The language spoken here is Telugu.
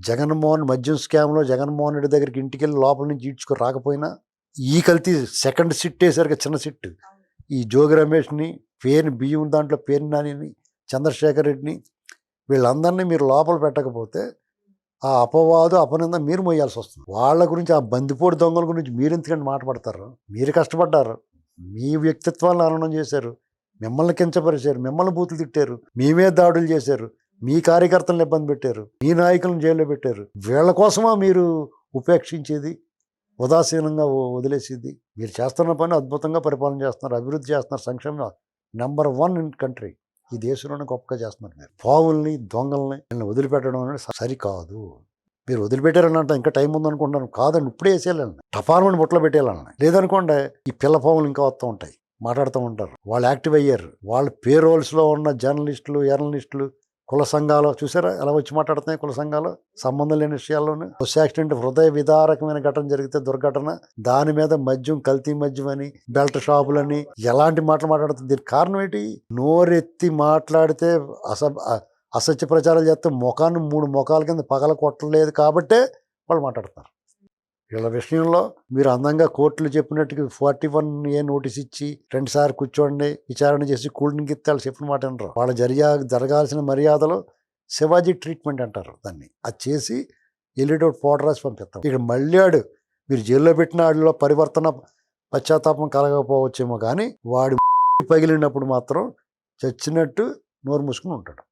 జగన్మోహన్ మద్యం స్కామ్లో జగన్మోహన్ రెడ్డి దగ్గరికి ఇంటికి వెళ్ళి లోపల నుంచి ఈడ్చుకు రాకపోయినా ఈ కల్తీ సెకండ్ సిట్ వేశారు కదా, చిన్న సిట్. ఈ జోగి రమేష్ని, పేరుని బియ్యం దాంట్లో పేరు నానిని, చంద్రశేఖర్ రెడ్డిని, వీళ్ళందరినీ మీరు లోపల పెట్టకపోతే ఆ అపవాదు అపనింద మీరు మోయాల్సి వస్తుంది. వాళ్ళ గురించి, ఆ బందిపోటు దొంగల గురించి మీరు ఎందుకంటే మాట్లాడతారు? మీరు కష్టపడ్డారు, మీ వ్యక్తిత్వాన్ని హననం చేశారు, మిమ్మల్ని కించపరిచారు, మిమ్మల్ని బూతులు తిట్టారు, మీ మీద దాడులు చేశారు, మీ కార్యకర్తలను ఇబ్బంది పెట్టారు, మీ నాయకులను జైల్లో పెట్టారు. వీళ్ళ కోసమా మీరు ఉపేక్షించేది, ఉదాసీనంగా వదిలేసేది? మీరు చేస్తున్న పని అద్భుతంగా పరిపాలన చేస్తున్నారు, అభివృద్ధి చేస్తున్నారు, సంక్షేమం నెంబర్ 1 ఇన్ కంట్రీ. ఈ దేశంలోనే గొప్పగా చేస్తున్నారు. మీరు పావుల్ని, దొంగల్ని వీళ్ళని వదిలిపెట్టడం అనేది సరికాదు. మీరు వదిలిపెట్టారని అంటే ఇంకా టైం ఉందనుకుంటున్నాను. కాదండి, ఇప్పుడే వేసేయాలండి, టపార్మని బుట్టలో పెట్టేయాలండి. లేదనుకోండి ఈ పిల్ల పావులు ఇంకా వస్తూ ఉంటాయి, మాట్లాడుతూ ఉంటారు. వాళ్ళు యాక్టివ్ అయ్యారు. వాళ్ళ పేరోల్స్లో ఉన్న జర్నలిస్టులు, జర్నలిస్టులు, కుల సంఘాలు చూసారా ఎలా వచ్చి మాట్లాడుతున్నాయి? కుల సంఘాలు సంబంధం లేని విషయాల్లోనే. బస్ యాక్సిడెంట్, హృదయ విదారకమైన ఘటన జరిగితే దుర్ఘటన, దాని మీద మద్యం, కల్తీ మద్యం అని, బెల్ట్ షాపులని ఎలాంటి మాటలు మాట్లాడుతుంది? దీనికి కారణం ఏంటి? నోరెత్తి మాట్లాడితే అసత్య ప్రచారాలు చేస్తే ముఖాన్ని 3 ముఖాల కింద పగల కొట్టలేదు కాబట్టే వాళ్ళు మాట్లాడుతున్నారు. వీళ్ళ విషయంలో మీరు అందంగా కోర్టులు చెప్పినట్టుగా 41A నోటీస్ ఇచ్చి 2 సార్లు కూర్చోండి, విచారణ చేసి కూల్డ్రింక్ ఇస్తే వాళ్ళు చెప్పిన మాట అంటారు. వాళ్ళు జరగాల్సిన మర్యాదలు శివాజీ ట్రీట్మెంట్ అంటారు దాన్ని. అది చేసి ఎల్లిడోట్ పౌడర్ రాసి పంపిస్తాం. ఇక్కడ మళ్ళాడు మీరు జైల్లో పెట్టిన వాడిలో పరివర్తన, పశ్చాత్తాపం కలగకపోవచ్చేమో కానీ వాడి పగిలినప్పుడు మాత్రం చచ్చినట్టు నోరు మూసుకుని ఉంటాడు.